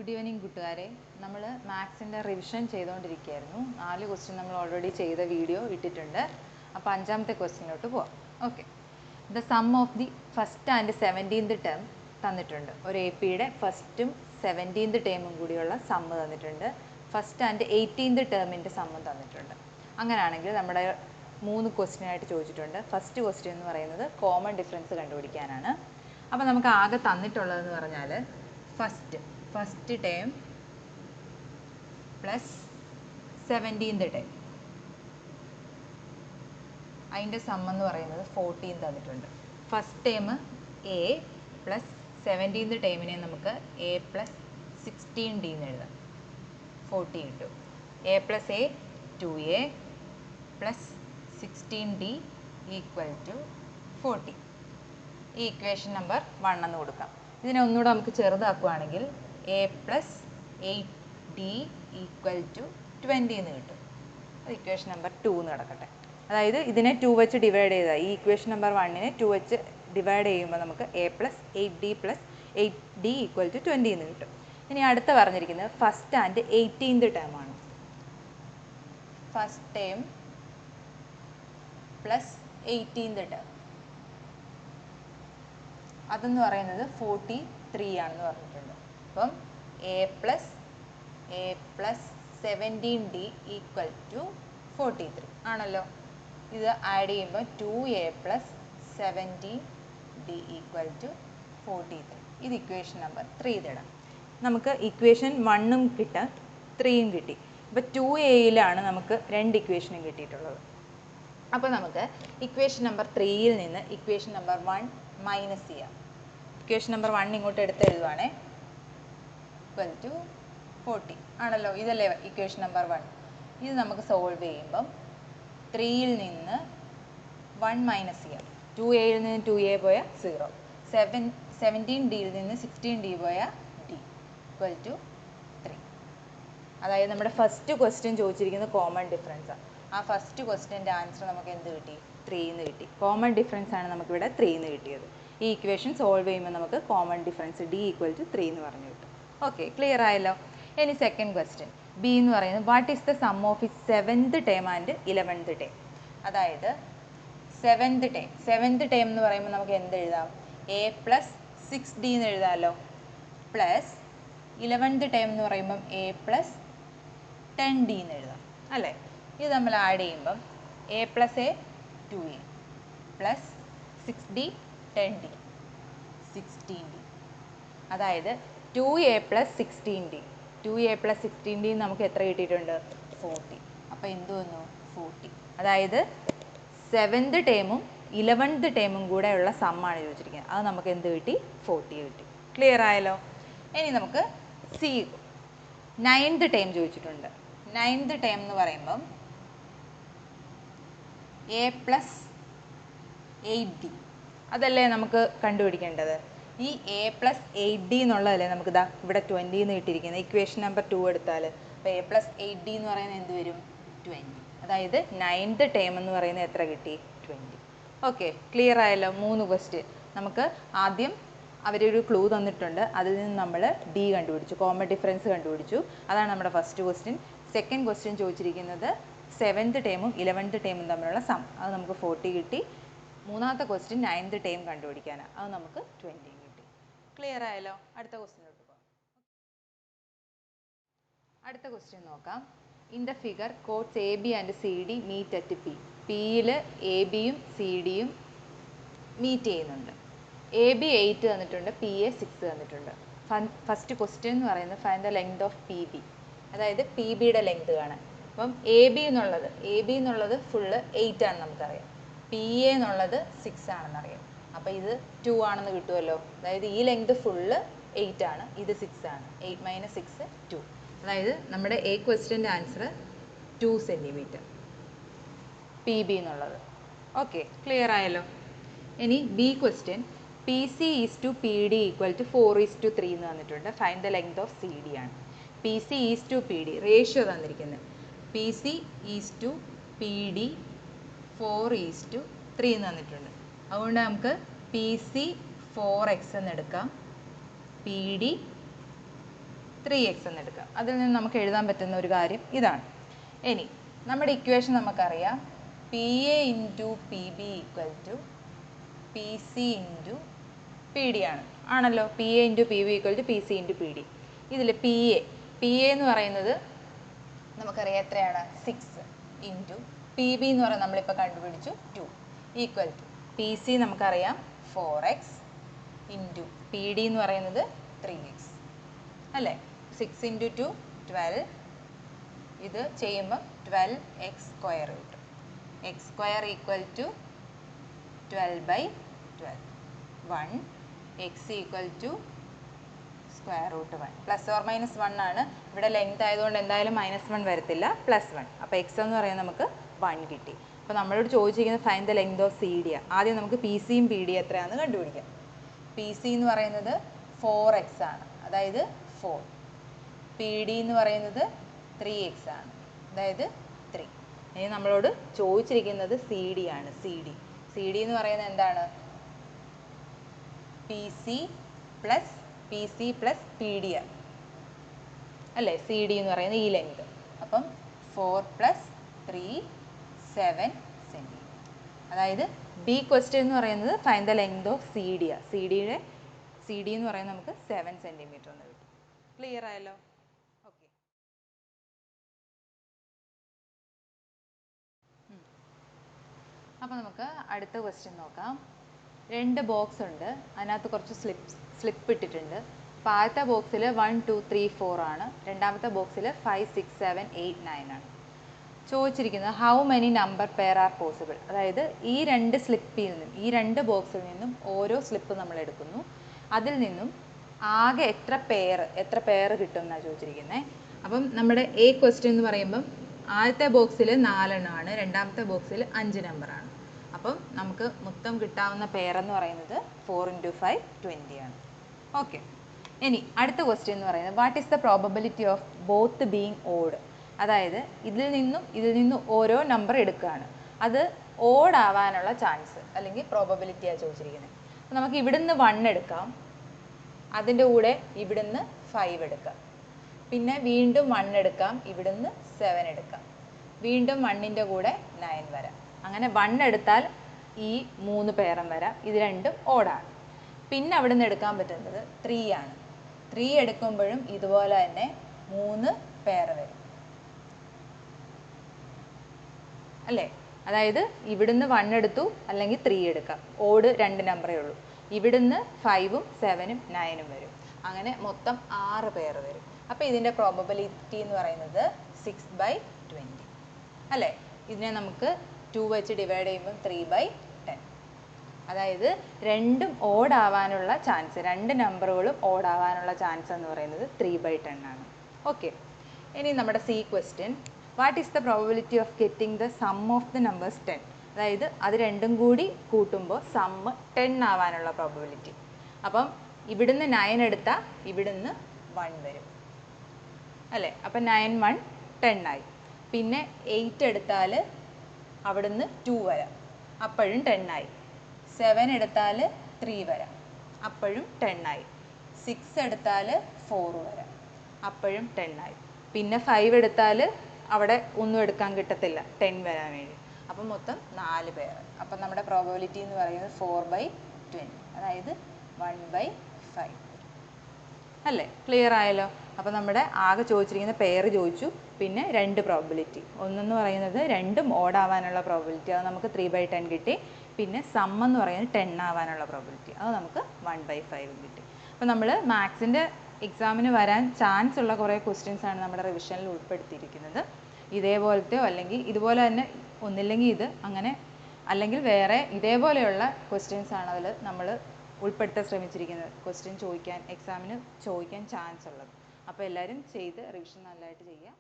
Good evening, കൂട്ടുകാരെ. നമ്മൾ മാത്സിന്റെ revision ചെയ്തുകൊണ്ടിരിക്കുകയായിരുന്നു. 4 question നമ്മൾ ഓൾറെഡി ചെയ്ത വീഡിയോ ഇട്ടിട്ടുണ്ട്. അപ്പോൾ അഞ്ചാമത്തെ ക്വസ്റ്റ്യനിലോട്ട് പോവാം. Okay. The sum of the first and 17th term തന്നിട്ടുണ്ട്. ഒരു എപിയുടെ ഫസ്റ്റും 17th ടേമും കൂടിയുള്ള സം തന്നിട്ടുണ്ട്. ഫസ്റ്റ് ആൻഡ് 18th ടേമിൻ്റെ സമ്മും തന്നിട്ടുണ്ട്. അങ്ങനെയാണെങ്കിൽ നമ്മുടെ 3 ക്വസ്റ്റ്യൻ ആയിട്ട് ചോദിച്ചിട്ടുണ്ട്. ഫസ്റ്റ് ക്വസ്റ്റ്യൻ എന്ന് പറയുന്നത് കോമൺ ഡിഫറൻസ് കണ്ടുപിടിക്കാനാണ്. അപ്പോൾ നമുക്ക് ആകെ തന്നിട്ടുള്ളതെന്ന് പറഞ്ഞാൽ first term plus 17th term, അതിൻ്റെ സം എന്ന് പറയുന്നത് 14 തന്നിട്ടുണ്ട്. First term a plus 17th ടേമിനെ നമുക്ക് എ പ്ലസ് 16d എന്ന് എഴുതാം. 40 കിട്ടും. A plus a 2a plus 16d equal to 40. ഈ ഇക്വേഷൻ നമ്പർ 1 എന്ന് കൊടുക്കാം. ഇതിനെ ഒന്നുകൂടെ നമുക്ക് ചെറുതാക്കുകയാണെങ്കിൽ A plus 8d equal to 20 എന്ന് കിട്ടും. അത് ഇക്വേഷൻ നമ്പർ 2 എന്ന് കിടക്കട്ടെ. അതായത് ഇതിനെ 2 വെച്ച് ഡിവൈഡ് ചെയ്താൽ ഈ ഇക്വേഷൻ നമ്പർ 1നെ 2 വെച്ച് ഡിവൈഡ് ചെയ്യുമ്പോൾ നമുക്ക് a plus 8d plus 8d equal to 20 എന്ന് കിട്ടും. ഇനി അടുത്ത പറഞ്ഞിരിക്കുന്നത് ഫസ്റ്റ് ആൻഡ് 18th ടേം ആണ്. First term plus 18th term, അതെന്ന് പറയുന്നത് 43 ആണെന്ന് പറഞ്ഞിട്ടുണ്ട്. അപ്പം A plus 17d equal to 43 ആണല്ലോ. ഇത് ആഡ് ചെയ്യുമ്പോൾ 2a plus 17d equal to 43. ഇത് ഇക്വേഷൻ നമ്പർ 3 ഇടാം. നമുക്ക് ഇക്വേഷൻ 1ഉം കിട്ടാം 3യും കിട്ടി. അപ്പോൾ 2aയിലാണ് നമുക്ക് 2 ഇക്വേഷനും കിട്ടിയിട്ടുള്ളത്. അപ്പോൾ നമുക്ക് ഇക്വേഷൻ നമ്പർ 3യിൽ നിന്ന് ഇക്വേഷൻ നമ്പർ 1 മൈനസ് ചെയ്യാം. ഇക്വേഷൻ നമ്പർ 1 ഇങ്ങോട്ട് എടുത്ത് എഴുതുവാണേ. ഈക്വൽ ടു 40 ആണല്ലോ. ഇതല്ലേ ഇക്വേഷൻ നമ്പർ 1. ഇത് നമുക്ക് സോൾവ് ചെയ്യുമ്പം 3യിൽ നിന്ന് 1 മൈനസ് ചെയ്യാം. 2aയിൽ നിന്ന് 2a പോയ 0, 17dയിൽ നിന്ന് 16d പോയ d ഈക്വൽ ടു 3. അതായത് നമ്മുടെ ഫസ്റ്റ് ക്വസ്റ്റ്യൻ ചോദിച്ചിരിക്കുന്നത് കോമൺ ഡിഫറൻസാണ്. ആ ഫസ്റ്റ് ക്വസ്റ്റ്യൻ്റെ ആൻസർ നമുക്ക് എന്ത് കിട്ടി? 3 എന്ന് കിട്ടി. കോമൺ ഡിഫറൻസ് ആണ് നമുക്കിവിടെ 3 എന്ന് കിട്ടിയത്. ഈ ഇക്വേഷൻ സോൾവ് ചെയ്യുമ്പോൾ നമുക്ക് common difference d equal to 3 എന്ന് പറഞ്ഞു കിട്ടും. ഓക്കെ, ക്ലിയർ ആയല്ലോ. ഇനി സെക്കൻഡ് ക്വസ്റ്റ്യൻ ബി എന്ന് പറയുന്നത് what is the sum of it 7th term and 11th term. അതായത് 7th ടേം എന്ന് പറയുമ്പോൾ നമുക്ക് എന്ത് എഴുതാം? എ പ്ലസ് 6d എന്ന് എഴുതാമല്ലോ. പ്ലസ് 11th ടേം എന്ന് പറയുമ്പം എ പ്ലസ് 10d എന്ന് എഴുതാം അല്ലേ. ഇത് നമ്മൾ ആഡ് ചെയ്യുമ്പം A plus a 2a plus 6d 10d 16d. അതായത് 2a plus 16d 2a plus 16d നമുക്ക് എത്ര കിട്ടിയിട്ടുണ്ട്? 40. അപ്പോൾ എന്ത് വന്നു? 40. അതായത് 7th ടേമും 11th ടേമും കൂടെ ഉള്ള സമ്മാണ് ചോദിച്ചിരിക്കുന്നത്. അത് നമുക്ക് എന്ത് കിട്ടി? 40 കിട്ടി. ക്ലിയർ ആയല്ലോ. ഇനി നമുക്ക് സി 9th ടേം ചോദിച്ചിട്ടുണ്ട്. 9th ടേം എന്ന് പറയുമ്പം എ പ്ലസ് 8d അതല്ലേ നമുക്ക് കണ്ടുപിടിക്കേണ്ടത്. ഈ എ പ്ലസ് 8d എന്നുള്ളതല്ലേ നമുക്ക് ഇതാ ഇവിടെ 20 എന്ന് കിട്ടിയിരിക്കുന്നത്. ഇക്വേഷൻ നമ്പർ 2 എടുത്താൽ അപ്പോൾ എ പ്ലസ് 8d എന്ന് പറയുന്നത് എന്ത് വരും? 20. അതായത് 9th ടേം എന്ന് പറയുന്നത് എത്ര കിട്ടി? 20. ഓക്കെ, ക്ലിയർ ആയല്ലോ. 3 ക്വസ്റ്റ്യൻ നമുക്ക് ആദ്യം അവരൊരു ക്ലൂ തന്നിട്ടുണ്ട്. അതിൽ നിന്ന് നമ്മൾ ഡി കണ്ടുപിടിച്ചു, കോമൺ ഡിഫറൻസ് കണ്ടുപിടിച്ചു. അതാണ് നമ്മുടെ ഫസ്റ്റ് ക്വസ്റ്റ്യൻ. സെക്കൻഡ് ക്വസ്റ്റ്യൻ ചോദിച്ചിരിക്കുന്നത് 7th ടേമും 11th ടേമും തമ്മിലുള്ള സം, അത് നമുക്ക് 40 കിട്ടി. മൂന്നാമത്തെ ക്വസ്റ്റ്യൻ 9th ടേം കണ്ടുപിടിക്കാനാണ്, അത് നമുക്ക് 20 കിട്ടി. ക്ലിയർ ആയല്ലോ. അടുത്ത ക്വസ്റ്റ്യനിലോട്ട് പോകാം. അടുത്ത ക്വസ്റ്റ്യൻ നോക്കാം. In the figure chords A B and C D meet at P. പിയിൽ എ ബിയും സി ഡിയും മീറ്റ് ചെയ്യുന്നുണ്ട്. എ ബി 8 തന്നിട്ടുണ്ട്, പി എ 6 തന്നിട്ടുണ്ട്. ഫസ്റ്റ് ക്വസ്റ്റ്യൻ എന്ന് പറയുന്നത് find the length of P B, അതായത് പി ബിയുടെ ലെങ്ത് കാണാൻ. അപ്പം എ ബി എന്നുള്ളത് ഫുള്ള് 8 ആണെന്ന് നമുക്കറിയാം. പി എ എന്നുള്ളത് 6 ആണെന്നറിയാം. അപ്പോൾ ഇത് 2 ആണെന്ന് കിട്ടുമല്ലോ. അതായത് ഈ ലെങ്ത് ഫുള്ള് 8 ആണ്, ഇത് 6 ആണ്. 8 മൈനസ് 6 2. അതായത് നമ്മുടെ എ ക്വസ്റ്റ്യൻ്റെ ആൻസർ 2 സെൻറ്റിമീറ്റർ പി ബി എന്നുള്ളത്. ഓക്കെ, ക്ലിയർ ആയല്ലോ. ഇനി B question P C is to P D equal to 4:3 എന്ന് തന്നിട്ടുണ്ട്. Find the length of C D ആണ്. P C is to P D ratio തന്നിരിക്കുന്നത്. P C is to P D 4:3 എന്ന് തന്നിട്ടുണ്ട്. അതുകൊണ്ട് നമുക്ക് പി സി 4x എന്ന് എടുക്കാം, പി ഡി 3x എന്ന് എടുക്കാം. അതിൽ നിന്ന് നമുക്ക് എഴുതാൻ പറ്റുന്ന ഒരു കാര്യം ഇതാണ്. ഇനി നമ്മുടെ ഇക്വേഷൻ നമുക്കറിയാം P A into P B equal to P C into P D ആണല്ലോ. P A into P B equal to P C into P D. ഇതിൽ പി എ എന്ന് പറയുന്നത് നമുക്കറിയാം എത്രയാണ് 6 ഇൻറ്റു പി ബി എന്ന് പറയുന്നത് നമ്മളിപ്പോൾ കണ്ടുപിടിച്ചു 2 ഈക്വൽ ടു പി സി നമുക്കറിയാം 4x ഇൻറ്റു പി ഡി എന്ന് പറയുന്നത് 3x അല്ലേ. 6 ഇൻറ്റു 2 12. ഇത് ചെയ്യുമ്പോൾ 12x സ്ക്വയർ കിട്ടും. X square equal to 12/12. 1 x equal to square root 1 plus or minus 1 ആണ്. ഇവിടെ ലെങ്ത് ആയതുകൊണ്ട് എന്തായാലും -1 വരത്തില്ല, +1. അപ്പോൾ എക്സ് എന്ന് പറയുന്നത് നമുക്ക് 1 കിട്ടി. അപ്പോൾ നമ്മളോട് ചോദിച്ചിരിക്കുന്നത് find the length of C D ആണ്. ആദ്യം നമുക്ക് പി സിയും പി ഡി എത്രയാണെന്ന് കണ്ടുപിടിക്കാം. പി സി എന്ന് പറയുന്നത് 4x ആണ്, അതായത് 4. പി ഡി എന്ന് പറയുന്നത് 3x ആണ്, അതായത് 3. ഇനി നമ്മളോട് ചോദിച്ചിരിക്കുന്നത് സി ഡി ആണ്. സി ഡി എന്ന് പറയുന്നത് എന്താണ്? P C plus P D ആണ് അല്ലേ. സി ഡി എന്ന് പറയുന്നത് ഈ ലെങ്ത്. അപ്പം 4 + 3 7 സെൻറ്റിമീറ്റർ. അതായത് ബി ക്വസ്റ്റ്യൻ എന്ന് പറയുന്നത് find the length of C D ആണ്. സി ഡി എന്ന് പറയുന്നത് നമുക്ക് 7 സെൻറ്റിമീറ്റർ എന്ന് കിട്ടും. ക്ലിയർ ആയല്ലോ? ഓക്കെ. അപ്പോൾ നമുക്ക് അടുത്ത ക്വസ്റ്റ്യൻ നോക്കാം. 2 ബോക്സ് ഉണ്ട്, അതിനകത്ത് കുറച്ച് സ്ലിപ്പ് ഇട്ടിട്ടുണ്ട്. അപ്പോൾ ആദ്യത്തെ ബോക്സിൽ 1 2 3 4 ആണ്, രണ്ടാമത്തെ ബോക്സിൽ 5 6 7 8 9 ആണ്. ചോദിച്ചിരിക്കുന്നത് how many number pair R possible. അതായത് ഈ 2 സ്ലിപ്പിൽ നിന്നും, ഈ 2 ബോക്സിൽ നിന്നും ഓരോ സ്ലിപ്പ് നമ്മൾ എടുക്കുന്നു. അതിൽ നിന്നും ആകെ എത്ര പെയർ കിട്ടും എന്നാണ് ചോദിച്ചിരിക്കുന്നത്. അപ്പം നമ്മുടെ എ ക്വസ്റ്റ്യൻ എന്ന് പറയുമ്പം ആദ്യത്തെ ബോക്സിൽ 4 എണ്ണമാണ്, രണ്ടാമത്തെ ബോക്സിൽ 5 നമ്പറാണ്. അപ്പം നമുക്ക് മൊത്തം കിട്ടാവുന്ന പെയർ എന്ന് പറയുന്നത് 4 × 5 20 ആണ്. ഓക്കെ. ഇനി അടുത്ത ക്വസ്റ്റ്യൻ എന്ന് പറയുന്നത് what is the probability of both being odd. അതായത് ഇതിൽ നിന്നും ഓരോ നമ്പർ എടുക്കുകയാണ്, അത് ഓഡ് ആവാനുള്ള ചാൻസ് അല്ലെങ്കിൽ പ്രോബബിലിറ്റിയാണ് ചോദിച്ചിരിക്കുന്നത്. അപ്പോൾ നമുക്ക് ഇവിടുന്ന് 1 എടുക്കാം, അതിൻ്റെ കൂടെ ഇവിടുന്ന് 5 എടുക്കാം, പിന്നെ വീണ്ടും 1 എടുക്കാം, ഇവിടുന്ന് 7 എടുക്കാം, വീണ്ടും 1ൻ്റെ കൂടെ 9 വരാം. അങ്ങനെ 1 എടുത്താൽ ഈ 3 പെയറും വരാം, ഇത് രണ്ടും ഓടാണ്. പിന്നെ അവിടെ നിന്ന് എടുക്കാൻ പറ്റുന്നത് 3 ആണ്. 3 എടുക്കുമ്പോഴും ഇതുപോലെ തന്നെ 3 പെയർ വരും അല്ലേ. അതായത് ഇവിടുന്ന് 1 എടുത്തു, അല്ലെങ്കിൽ 3 എടുക്കാം, ഓട് 2 നമ്പറേ ഉള്ളൂ. ഇവിടുന്ന് 5ഉം 7ഉം 9ഉം വരും. അങ്ങനെ മൊത്തം 6 പെയർ വരും. അപ്പോൾ ഇതിൻ്റെ പ്രോബബിലിറ്റി എന്ന് പറയുന്നത് 6/20 അല്ലേ. ഇതിനെ നമുക്ക് 2 വെച്ച് ഡിവൈഡ് ചെയ്യുമ്പോൾ 3/10. അതായത് രണ്ടും ഓടാവാനുള്ള ചാൻസ്, 2 നമ്പറുകളും ഓടാവാനുള്ള ചാൻസ് എന്ന് പറയുന്നത് 3/10 ആണ്. ഓക്കെ. ഇനി നമ്മുടെ C question what is the probability of getting the sum of the numbers 10. അതായത് അത് രണ്ടും കൂടി കൂട്ടുമ്പോൾ സമ്മ് 10 ആവാനുള്ള പ്രോബബിലിറ്റി. അപ്പം ഇവിടുന്ന് 9 എടുത്താൽ ഇവിടുന്ന് 1 വരും അല്ലേ. അപ്പം 9 1 10 ആയി. പിന്നെ 8 എടുത്താൽ അവിടുന്ന് 2 വരാം, അപ്പോഴും 10 ആയി. 7 എടുത്താൽ 3 വരാം, അപ്പോഴും 10 ആയി. 6 എടുത്താൽ 4 വരാം, അപ്പോഴും 10 ആയി. പിന്നെ 5 എടുത്താൽ അവിടെ ഒന്നും എടുക്കാൻ കിട്ടത്തില്ല 10 വരാൻ വേണ്ടി. അപ്പം മൊത്തം 4 പെയർ. അപ്പം നമ്മുടെ പ്രോബബിലിറ്റി എന്ന് പറയുന്നത് 4/20, അതായത് 1/5 അല്ലേ. ക്ലിയർ ആയല്ലോ? അപ്പോൾ നമ്മുടെ ആകെ ചോദിച്ചിരിക്കുന്ന പെയർ ചോദിച്ചു, പിന്നെ 2 പ്രോബബിലിറ്റി. ഒന്നെന്ന് പറയുന്നത് രണ്ടും ഓടാവാനുള്ള പ്രോബബിലിറ്റി, അത് നമുക്ക് 3/10 കിട്ടി. പിന്നെ സം എന്ന് പറയുന്നത് 10 ആവാനുള്ള പ്രോബബിലിറ്റി, അത് നമുക്ക് 1/5 കിട്ടി. അപ്പോൾ നമ്മൾ മാത്സിൻ്റെ എക്സാമിന് വരാൻ ചാൻസ് ഉള്ള കുറേ ക്വസ്റ്റ്യൻസ് ആണ് നമ്മുടെ റിവിഷനിൽ ഉൾപ്പെടുത്തിയിരിക്കുന്നത്. ഇതേപോലത്തെയോ അല്ലെങ്കിൽ ഇതുപോലെ തന്നെ, ഒന്നില്ലെങ്കിൽ ഇത് അങ്ങനെ, അല്ലെങ്കിൽ വേറെ ഇതേപോലെയുള്ള ക്വസ്റ്റ്യൻസ് ആണ് അതിൽ നമ്മൾ ഉൾപ്പെടുത്താൻ ശ്രമിച്ചിരിക്കുന്നത്. ക്വസ്റ്റ്യൻ എക്സാമിന് ചോദിക്കാൻ ചാൻസ് ഉള്ളത്. അപ്പോൾ എല്ലാവരും ചെയ്ത് റിവിഷൻ നല്ലതായിട്ട് ചെയ്യുക.